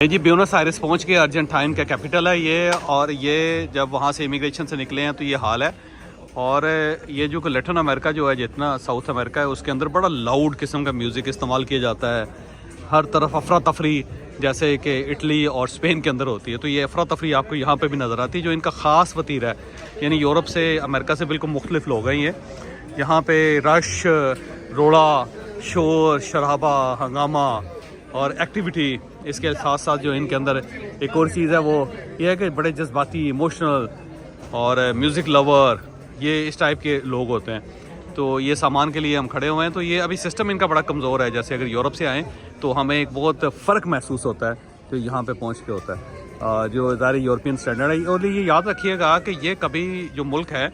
जी Buenos Aires पहुंच के Argentine का कैपिटल है ये। और ये जब वहाँ से इमिग्रेशन से निकले हैं तो ये हाल है। और ये जो लैटिन अमेरिका जो है, जितना साउथ अमेरिका है, उसके अंदर बड़ा लाउड किस्म का म्यूज़िक इस्तेमाल किया जाता है। हर तरफ अफरा तफरी जैसे कि इटली और स्पेन के अंदर होती है, तो ये अफरा तफरी आपको यहाँ पे भी नज़र आती है। जो इनका ख़ास वतीरा है, यानी यूरोप से अमेरिका से बिल्कुल मुख्तलिफ लोग हैं ये। यहाँ पे रश, रोड़ा, शोर शराबा, हंगामा और एक्टिविटी, इसके साथ साथ जो इनके अंदर एक और चीज़ है वो ये है कि बड़े जज्बाती, इमोशनल और म्यूज़िक लवर, ये इस टाइप के लोग होते हैं। तो ये सामान के लिए हम खड़े हुए हैं। तो ये अभी सिस्टम इनका बड़ा कमज़ोर है। जैसे अगर यूरोप से आएँ तो हमें एक बहुत फ़र्क महसूस होता है जो यहाँ पे पहुँच के होता है, जो ज़ाहिर यूरोपियन स्टैंडर्ड है। और ये याद रखिएगा कि ये कभी जो मुल्क है,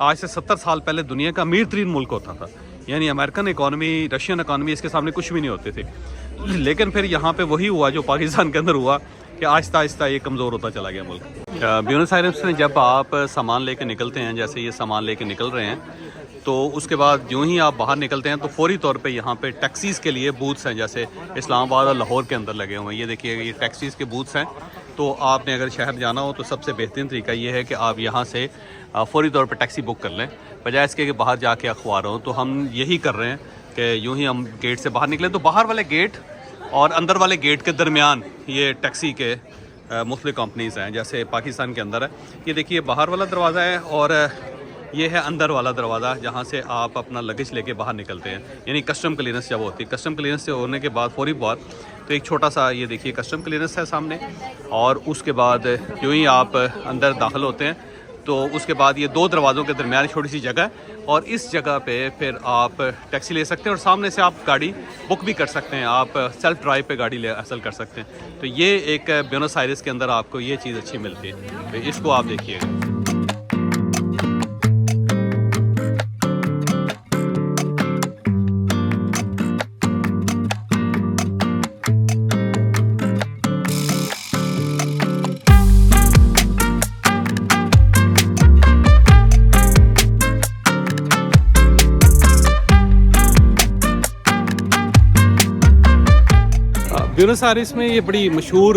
आज से 70 साल पहले दुनिया का अमीर तरीन मुल्क होता था। यानी अमेरिकन इकॉनमी, रशियन इकॉनमी इसके सामने कुछ भी नहीं होते थे। लेकिन फिर यहाँ पे वही हुआ जो पाकिस्तान के अंदर हुआ कि आहिस्ता आहिस्ता ये कमज़ोर होता चला गया मुल्क। ब्यूनस आयरेस में जब आप सामान लेके निकलते हैं, जैसे ये सामान लेके निकल रहे हैं, तो उसके बाद यूँ ही आप बाहर निकलते हैं तो फौरी तौर पे यहाँ पे टैक्सीज़ के लिए बूथ्स हैं। जैसे इस्लामाबाद और लाहौर के अंदर लगे हुए हैं, ये देखिए ये टैक्सीज़ के बूथ्स हैं। तो आपने अगर शहर जाना हो तो सबसे बेहतरीन तरीका ये है कि आप यहाँ से फौरी तौर पे टैक्सी बुक कर लें, बजाय इसके कि बाहर जाके अखबार हो। तो हम यही कर रहे हैं कि यूँ ही हम गेट से बाहर निकलें, तो बाहर वाले गेट और अंदर वाले गेट के दरमियान ये टैक्सी के मुख्तलिफ कंपनीज़ हैं। जैसे पाकिस्तान के अंदर है, ये देखिए बाहर वाला दरवाज़ा है और ये है अंदर वाला दरवाज़ा, जहाँ से आप अपना लगेज लेके बाहर निकलते हैं। यानी कस्टम क्लियरेंस जब होती है, कस्टम क्लियरेंस से होने के बाद फौरी बार तो एक छोटा सा ये देखिए कस्टम क्लियरेंस है सामने। और उसके बाद यूँ ही आप अंदर दाखिल होते हैं तो उसके बाद ये दो दरवाज़ों के दरमियान छोटी सी जगह है, और इस जगह पे फिर आप टैक्सी ले सकते हैं और सामने से आप गाड़ी बुक भी कर सकते हैं। आप सेल्फ ड्राइव पे गाड़ी ले हासिल कर सकते हैं। तो ये एक ब्यूनस आयरेस के अंदर आपको ये चीज़ अच्छी मिलती है, तो इसको आप देखिएगा। ब्यूनस आयरेस में ये बड़ी मशहूर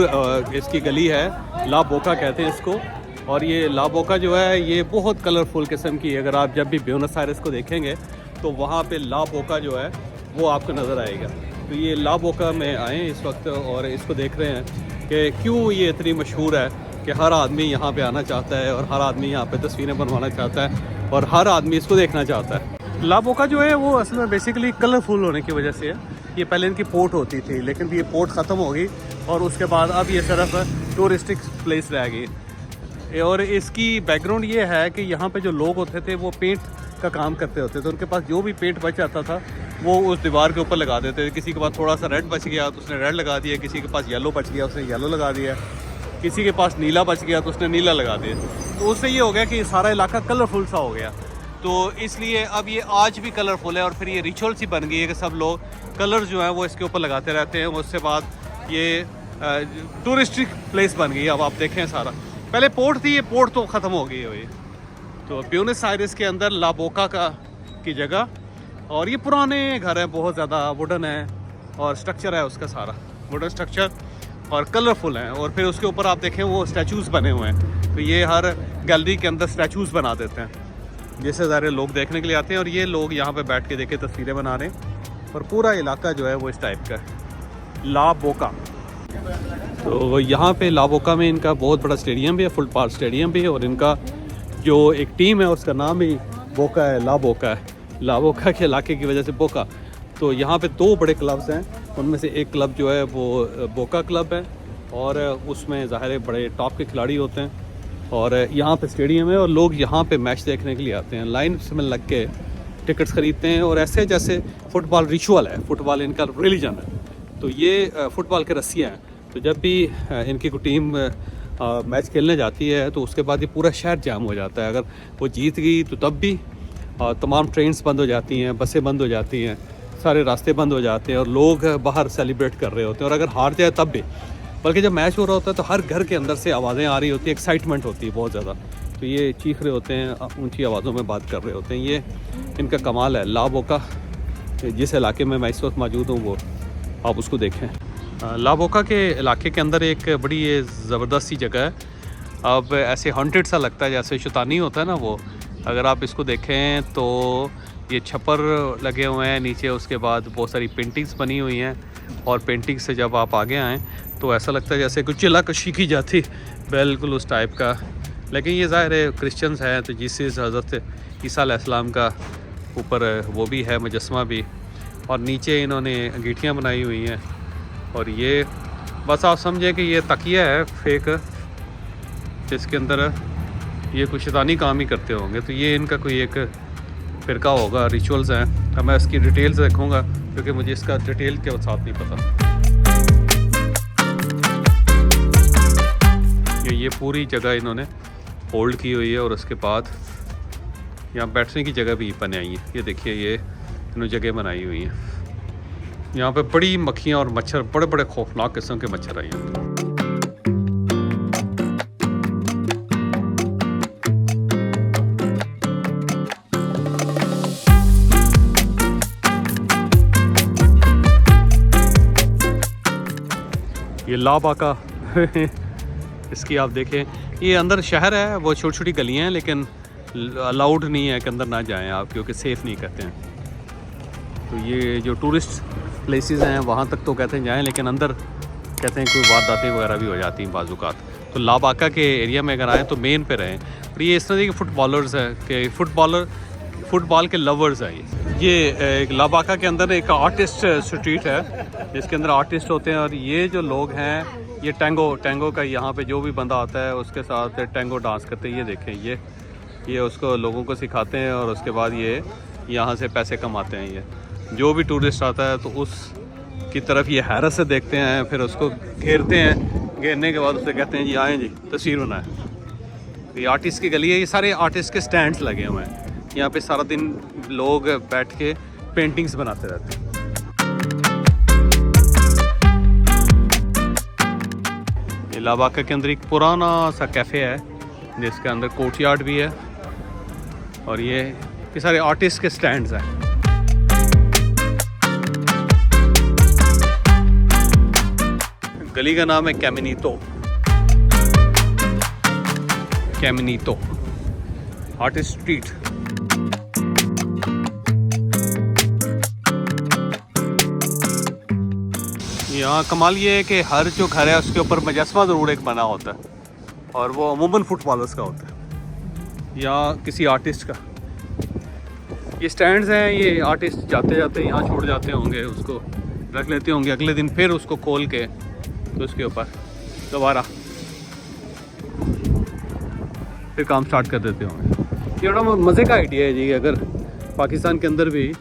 इसकी गली है, ला बोका कहते हैं इसको। और ये ला बोका जो है ये बहुत कलरफुल किस्म की, अगर आप जब भी ब्यूनस आयरेस को देखेंगे तो वहाँ पे ला बोका जो है वो आपको नज़र आएगा। तो ये ला बोका में आए इस वक्त और इसको देख रहे हैं कि क्यों ये इतनी मशहूर है कि हर आदमी यहाँ पर आना चाहता है और हर आदमी यहाँ पर तस्वीरें बनवाना चाहता है और हर आदमी इसको देखना चाहता है। ला बोका जो है वो असल में बेसिकली कलरफुल होने की वजह से है। ये पहले इनकी पोर्ट होती थी, लेकिन ये पोर्ट ख़त्म हो गई और उसके बाद अब ये सिर्फ टूरिस्टिक प्लेस रह गई। और इसकी बैकग्राउंड ये है कि यहाँ पे जो लोग होते थे वो पेंट का काम करते होते थे। उनके पास जो भी पेंट बच जाता था वो उस दीवार के ऊपर लगा देते थे। किसी के पास थोड़ा सा रेड बच गया तो उसने रेड लगा दिया, किसी के पास येलो बच गया उसने येलो लगा दिया, किसी के पास नीला बच गया तो उसने नीला लगा दिया। तो उससे ये हो गया कि सारा इलाका कलरफुल सा हो गया। तो इसलिए अब ये आज भी कलरफुल है और फिर ये रिचुअल सी बन गई है कि सब लोग कलर जो है वो इसके ऊपर लगाते रहते हैं। उसके बाद ये टूरिस्टिक प्लेस बन गई। अब आप देखें सारा, पहले पोर्ट थी, ये पोर्ट तो ख़त्म हो गई है ये। तो ब्यूनस आयरेस के अंदर ला बोका की जगह, और ये पुराने घर हैं, बहुत ज़्यादा वुडन है और स्ट्रक्चर है उसका सारा वुडन स्ट्रक्चर और कलरफुल हैं। और फिर उसके ऊपर आप देखें वो स्टैचूज़ बने हुए हैं। तो ये हर गैलरी के अंदर स्टैचूज़ बना देते हैं जिससे सारे लोग देखने के लिए आते हैं। और ये लोग यहाँ पे बैठ के देखे तस्वीरें बना रहे हैं और पूरा इलाका जो है वो इस टाइप का है, ला बोका। तो यहाँ पे ला बोका में इनका बहुत बड़ा स्टेडियम भी है, फुल पार्क स्टेडियम भी है। और इनका जो एक टीम है उसका नाम ही बोका है, ला बोका है। ला बोका के इलाके की वजह से बोका। तो यहाँ पे दो बड़े क्लब्स हैं, उनमें से एक क्लब जो है वो बोका क्लब है और उसमें ज़ाहिर है बड़े टॉप के खिलाड़ी होते हैं। और यहाँ पे स्टेडियम है और लोग यहाँ पे मैच देखने के लिए आते हैं, लाइन में लग के टिकट्स ख़रीदते हैं। और ऐसे जैसे फ़ुटबॉल रिचुअल है, फ़ुटबॉल इनका रिलीजन है। तो ये फ़ुटबॉल के रस्सियाँ हैं। तो जब भी इनकी कोई टीम मैच खेलने जाती है तो उसके बाद ये पूरा शहर जाम हो जाता है। अगर वो जीत गई तो तब भी तमाम ट्रेन्स बंद हो जाती हैं, बसें बंद हो जाती हैं, सारे रास्ते बंद हो जाते हैं और लोग बाहर सेलिब्रेट कर रहे होते हैं। और अगर हार जाए तब भी, बल्कि जब मैच हो रहा होता है तो हर घर के अंदर से आवाज़ें आ रही होती है, एक्साइटमेंट होती है बहुत ज़्यादा। तो ये चीख रहे होते हैं, ऊंची आवाज़ों में बात कर रहे होते हैं। ये इनका कमाल है। ला बोका जिस इलाके में मैं इस वक्त मौजूद हूँ वो आप उसको देखें। ला बोका के इलाके के अंदर एक बड़ी ये ज़बरदस्त सी जगह है। अब ऐसे हॉन्टेड सा लगता है, जैसे शैतानी होता है ना वो। अगर आप इसको देखें तो ये छप्पर लगे हुए हैं नीचे, उसके बाद बहुत सारी पेंटिंग्स बनी हुई हैं, और पेंटिंग से जब आप आगे आएँ तो ऐसा लगता है जैसे कुछ चिल्लाकशी की जाती, बिल्कुल उस टाइप का। लेकिन ये ज़ाहिर है क्रिश्चियंस हैं तो जीसस हज़रत ईसा अलैहिस्सलाम का ऊपर वो भी है मुजस्समा भी, और नीचे इन्होंने अंगीठियाँ बनाई हुई हैं। और ये बस आप समझें कि ये तकिया है फेक, जिसके अंदर ये कुछ शैतानी काम ही करते होंगे। तो ये इनका कोई एक फ़िरका होगा, रिचुअल्स हैं। अब मैं इसकी डिटेल्स देखूँगा क्योंकि मुझे इसका डिटेल के साथ नहीं पता। ये पूरी जगह इन्होंने होल्ड की हुई है, और उसके बाद यहाँ बैठने की जगह भी बनाई है। ये देखिए, ये इन्होंने जगह बनाई हुई है। यहाँ पे बड़ी मक्खियाँ और मच्छर, बड़े बड़े खौफनाक किस्म के मच्छर आए हैं। ये ला बाका इसकी आप देखें, ये अंदर शहर है, वो छोटी छोटी गलियाँ हैं, लेकिन अलाउड नहीं है कि अंदर ना जाएं आप, क्योंकि सेफ़ नहीं कहते हैं। तो ये जो टूरिस्ट प्लेसेस हैं वहाँ तक तो कहते हैं जाएं, लेकिन अंदर कहते हैं कोई वारदातें वगैरह भी हो जाती हैं बाज़-औक़ात। तो ला बाका के एरिया में अगर आएँ तो मेन पे रहें। और ये इस तरह के फुटबॉलर्स हैं कि फुटबॉल के लवर्स हैं। ये एक ला बाका के अंदर एक आर्टिस्ट स्ट्रीट है, जिसके अंदर आर्टिस्ट होते हैं। और ये जो लोग हैं, ये टैंगो का यहाँ पे जो भी बंदा आता है उसके साथ टैंगो डांस करते हैं। ये देखें, ये उसको लोगों को सिखाते हैं, और उसके बाद ये यहाँ से पैसे कमाते हैं। ये जो भी टूरिस्ट आता है तो उस की तरफ ये हैरत से देखते हैं, फिर उसको घेरते हैं। घेरने के बाद उससे कहते हैं जी आएँ जी तस्वीर बनाएं। ये आर्टिस्ट की गली है, ये सारे आर्टिस्ट के स्टैंड्स लगे हुए हैं। यहाँ पे सारा दिन लोग बैठ के पेंटिंग्स बनाते रहते हैं। ये ला बाका के अंदर एक पुराना सा कैफ़े है, जिसके अंदर कोर्टयार्ड भी है, और ये सारे आर्टिस्ट के स्टैंड्स हैं। गली का नाम है कैमिनीतो आर्टिस्ट स्ट्रीट। यहाँ कमाल ये है कि हर जो घर है उसके ऊपर मुजस्समा ज़रूर एक बना होता है, और वो अमूमन फुटबॉलर्स का होता है या किसी आर्टिस्ट का। ये स्टैंड्स हैं, ये आर्टिस्ट जाते जाते यहाँ छोड़ जाते होंगे, उसको रख लेते होंगे, अगले दिन फिर उसको खोल के तो उसके ऊपर दोबारा फिर काम स्टार्ट कर देते होंगे। ये बड़ा मज़े का आइडिया है जी। अगर पाकिस्तान के अंदर भी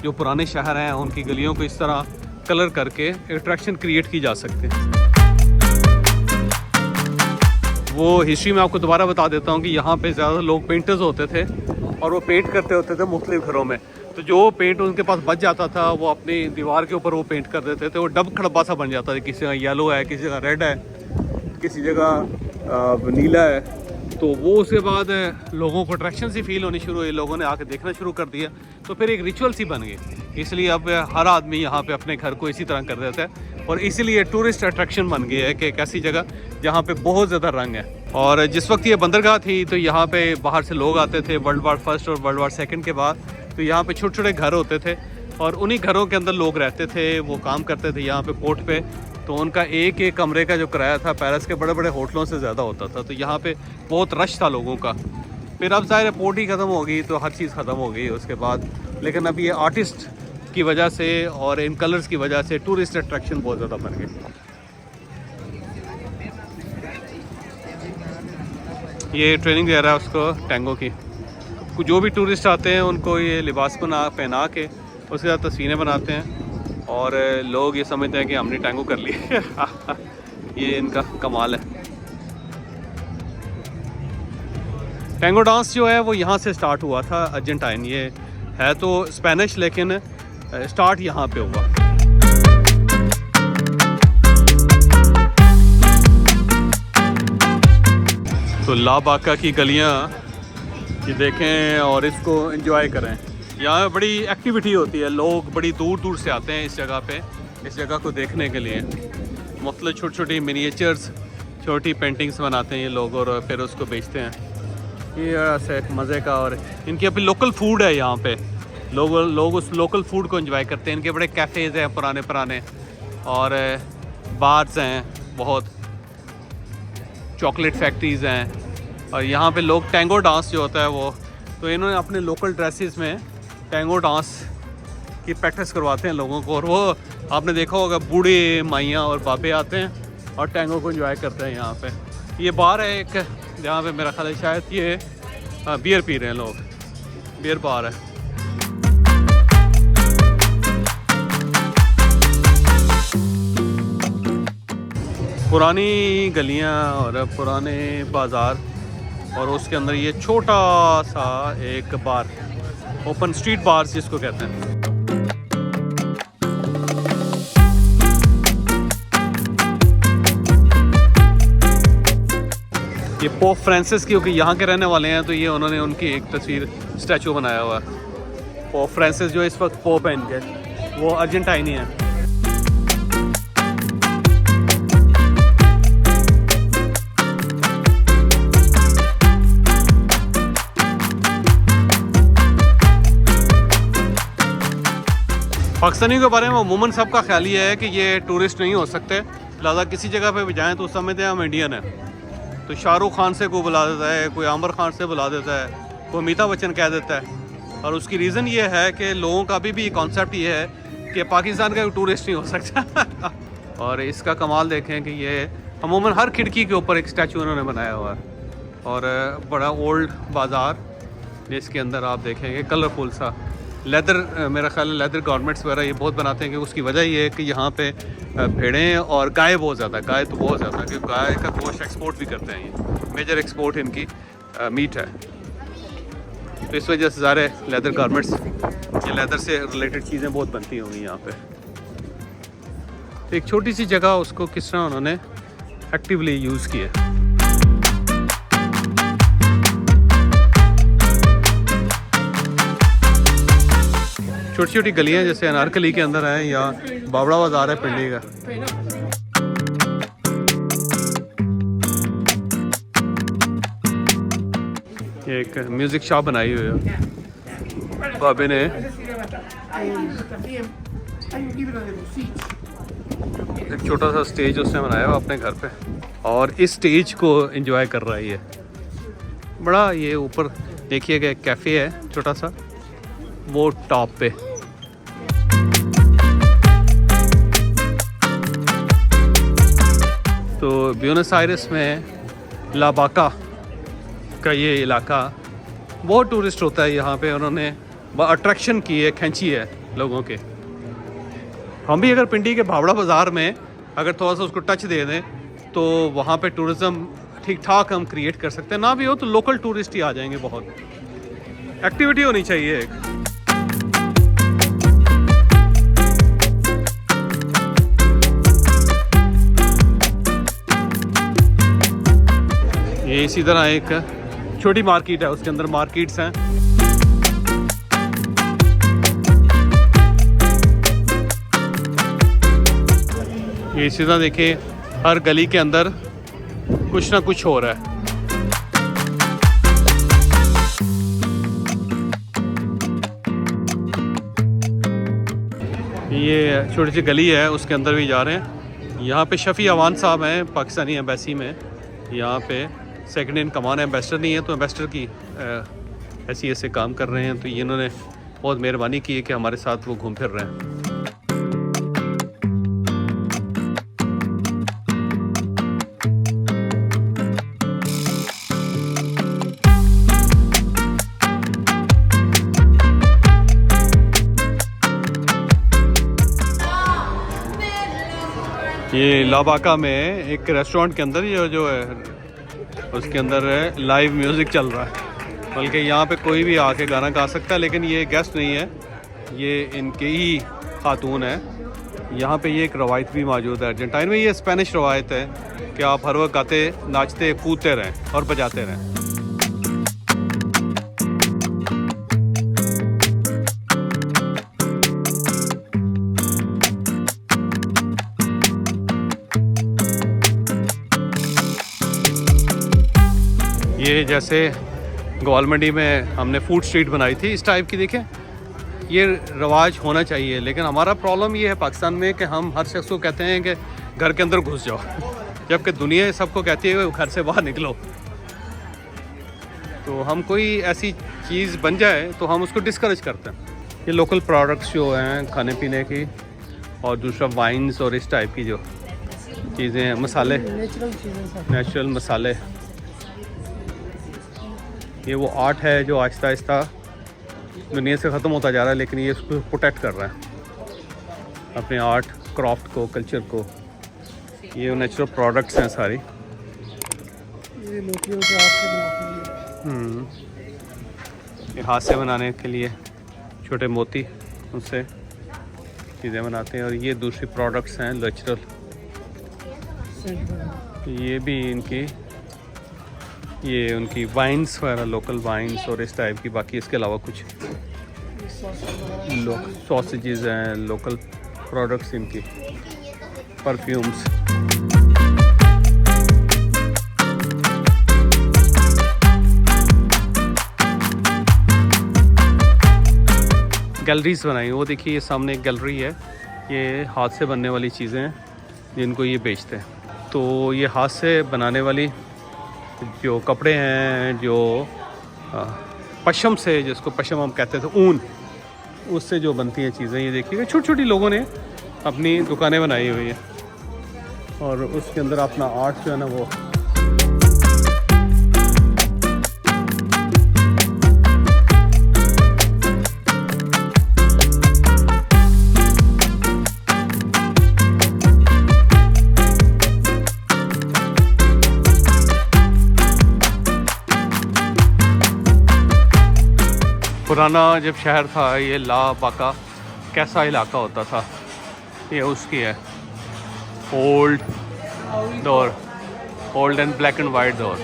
जो पुराने शहर हैं उनकी गलियों को इस तरह कलर करके अट्रैक्शन क्रिएट की जा सकते हैं। वो हिस्ट्री में आपको दोबारा बता देता हूँ कि यहाँ पे ज़्यादा लोग पेंटर्स होते थे, और वो पेंट करते होते थे मुख्तलिफ घरों में। तो जो पेंट उनके पास बच जाता था वो अपनी दीवार के ऊपर वो पेंट कर देते थे। वो डब खड़ब्बा सा बन जाता था, किसी जगह येलो है, किसी जगह रेड है, किसी जगह नीला है। तो वो उसके बाद लोगों को अट्रैक्शन सी फील होनी शुरू हुई, लोगों ने आके देखना शुरू कर दिया, तो फिर एक रिचुअल सी बन गई। इसलिए अब हर आदमी यहाँ पे अपने घर को इसी तरह कर देता है, और इसीलिए टूरिस्ट अट्रैक्शन बन गई है कि एक ऐसी जगह जहाँ पे बहुत ज़्यादा रंग है। और जिस वक्त ये बंदरगाह थी तो यहाँ पे बाहर से लोग आते थे वर्ल्ड वार फर्स्ट और वर्ल्ड वार सेकंड के बाद। तो यहाँ पे छोटे छोटे घर होते थे, और उन्हीं घरों के अंदर लोग रहते थे, वो काम करते थे यहाँ पे पोर्ट पे। तो उनका एक एक कमरे का जो किराया था पेरिस के बड़े बड़े होटलों से ज़्यादा होता था। तो यहाँ पे बहुत रश था लोगों का। फिर अब ज़ाहिर पोर्ट ही ख़त्म हो गई तो हर चीज़ ख़त्म हो गई उसके बाद। लेकिन अब ये आर्टिस्ट की वजह से और इन कलर्स की वजह से टूरिस्ट अट्रैक्शन बहुत ज़्यादा बन गई। ये ट्रेनिंग दे रहा है उसको टैंगो की। जो भी टूरिस्ट आते हैं उनको ये लिबास पहना के उसके साथ तस्वीरें बनाते हैं, और लोग ये समझते हैं कि हमने टैंगो कर लिया। ये इनका कमाल है। टैंगो डांस जो है वो यहाँ से स्टार्ट हुआ था, अर्जेंटाइन। ये है तो स्पेनिश, लेकिन स्टार्ट यहाँ पे हुआ। तो ला बाका की गलियाँ ये देखें और इसको एंजॉय करें। यहाँ बड़ी एक्टिविटी होती है, लोग बड़ी दूर दूर से आते हैं इस जगह पे, इस जगह को देखने के लिए। मुख्तलिफ छोटी छोटी मिनिएचर्स, छोटी पेंटिंग्स बनाते हैं ये लोग और फिर उसको बेचते हैं। ये ऐसे मज़े का, और इनकी अपनी लोकल फूड है यहाँ पे। लोग उस लोकल फूड को एंजॉय करते हैं। इनके बड़े कैफ़ेज़ हैं पुराने पुराने, और बार्स हैं बहुत, चॉकलेट फैक्ट्रीज़ हैं। और यहाँ पे लोग टैंगो डांस जो होता है वो, तो इन्होंने अपने लोकल ड्रेसेस में टैंगो डांस की प्रैक्टिस करवाते हैं लोगों को। और वो आपने देखा होगा, बूढ़े माइयाँ और बाबे आते हैं और टैंगो को एंजॉय करते हैं यहाँ पे। ये बार है एक, जहाँ पे मेरा ख्याल है शायद ये बियर पी रहे हैं लोग, बियर बार है। पुरानी गलियाँ और पुराने बाज़ार, और उसके अंदर ये छोटा सा एक बार, ओपन स्ट्रीट बार जिसको कहते हैं। ये पोप फ्रांसिस, क्योंकि यहाँ के रहने वाले हैं तो ये उन्होंने उनकी एक तस्वीर, स्टैचू बनाया हुआ है। पोप फ्रांसिस जो इस वक्त पोप हैं इनके, वो अर्जेंटाइनी है। पाकिस्तानियों के बारे में अमूमन सबका ख्याल ये है कि ये टूरिस्ट नहीं हो सकते, लिहाजा किसी जगह पे भी जाएँ तो समझते हैं हम इंडियन हैं। तो शाहरुख खान से कोई बुला देता है, कोई आमिर खान से बुला देता है, कोई अमिताभ बच्चन कह देता है। और उसकी रीज़न ये है कि लोगों का अभी भी कॉन्सेप्ट ये है कि पाकिस्तान का टूरिस्ट नहीं हो सकता। और इसका कमाल देखें कि ये अमूमन हर खिड़की के ऊपर एक स्टैचू उन्होंने बनाया हुआ है। और बड़ा ओल्ड बाज़ार जिसके अंदर आप देखेंगे कलरफुल सा लेदर, मेरा ख्याल है लेदर गारमेंट्स वगैरह ये बहुत बनाते हैं। कि उसकी वजह ये है कि यहाँ पे भेड़ें और गाय बहुत ज़्यादा, गाय तो बहुत ज़्यादा, क्योंकि गाय का गोश्त एक्सपोर्ट भी करते हैं। ये मेजर एक्सपोर्ट इनकी मीट है, तो इस वजह से सारे लेदर गारमेंट्स, ये लेदर से रिलेटेड चीज़ें बहुत बनती होंगी यहाँ पे। तो एक छोटी सी जगह, उसको किस तरह उन्होंने एक्टिवली यूज़ किया। छोटी छोटी गलियाँ जैसे अनारकली के अंदर है, या बावड़ा बाज़ार है पिंडी का। एक म्यूज़िक शॉप बनाई हुई है बाबे ने। एक छोटा सा स्टेज उसने बनाया हुआ अपने घर पे, और इस स्टेज को एंजॉय कर रहा है ये। बड़ा ये ऊपर देखिएगा एक कैफ़े है छोटा सा, वो टॉप पे। तो ब्यूनस आयरेस में ला बाका का ये इलाका बहुत टूरिस्ट होता है यहाँ पे। उन्होंने अट्रैक्शन की है, खींची है लोगों के। हम भी अगर पिंडी के भावड़ा बाज़ार में अगर थोड़ा सा उसको टच दे दें तो वहाँ पे टूरिज़्म ठीक ठाक हम क्रिएट कर सकते हैं। ना भी हो तो लोकल टूरिस्ट ही आ जाएंगे। बहुत एक्टिविटी होनी चाहिए एक। ये इसी तरह एक छोटी मार्केट है, उसके अंदर मार्केट्स हैं। ये इसी तरह देखिए हर गली के अंदर कुछ ना कुछ हो रहा है। ये छोटी सी गली है, उसके अंदर भी जा रहे हैं। यहाँ पे शफ़ी अवान साहब हैं पाकिस्तानी एम्बेसी में, यहाँ पे सेकंड इन कमान एम्बेसडर नहीं है तो एम्बेसडर की हैसियत से काम कर रहे हैं। तो ये इन्होंने बहुत मेहरबानी की है कि हमारे साथ वो घूम फिर रहे हैं। ये लाबाका में एक रेस्टोरेंट के अंदर ये जो है उसके अंदर लाइव म्यूज़िक चल रहा है। बल्कि यहाँ पे कोई भी आके गाना गा सकता है, लेकिन ये गेस्ट नहीं है, ये इनके ही खातून है। यहाँ पे ये एक रवायत भी मौजूद है अर्जेंटाइन में। ये स्पेनिश रवायत है कि आप हर वक्त गाते, नाचते, कूदते रहें और बजाते रहें। ये जैसे ग्वाल मंडी में हमने फूड स्ट्रीट बनाई थी, इस टाइप की देखें, ये रवाज होना चाहिए। लेकिन हमारा प्रॉब्लम ये है पाकिस्तान में कि हम हर शख्स को कहते हैं कि घर के अंदर घुस जाओ, जबकि दुनिया सबको कहती है घर से बाहर निकलो। तो हम कोई ऐसी चीज़ बन जाए तो हम उसको डिस्करेज करते हैं। ये लोकल प्रोडक्ट्स जो हैं खाने पीने की, और दूसरा वाइन्स और इस टाइप की जो चीज़ें हैं, मसाले, नेचुरल मसाले। ये वो आर्ट है जो आहिस्ता आहिस्ता दुनिया से ख़त्म होता जा रहा है, लेकिन ये उसको प्रोटेक्ट कर रहा है अपने आर्ट क्राफ्ट को, कल्चर को। ये नेचुरल प्रोडक्ट्स हैं सारी। ये मोतियों के हाथ से बनाते हैं। ये हाथ से बनाने के लिए छोटे मोती, उनसे चीज़ें बनाते हैं। और ये दूसरी प्रोडक्ट्स हैं नेचुरल, ये भी इनकी, ये उनकी वाइन्स वगैरह, लोकल वाइन्स और इस टाइप की। बाकी इसके अलावा कुछ सॉसेजेस हैं, लोकल प्रोडक्ट्स इनकी, परफ्यूम्स। गैलरीज बनाई, वो देखिए ये सामने एक गैलरी है। ये हाथ से बनने वाली चीज़ें हैं जिनको ये बेचते हैं। तो ये हाथ से बनाने वाली जो कपड़े हैं, जो पशम से, जिसको पशम हम कहते थे, ऊन, उससे जो बनती हैं चीज़ें, ये देखिएगा छोटी छोटी लोगों ने अपनी दुकानें बनाई हुई हैं और उसके अंदर अपना आर्ट जो है ना वो। पुराना जब शहर था ये ला बाका, कैसा इलाका होता था, ये उसकी है ओल्ड दौर, old and black and white दौर।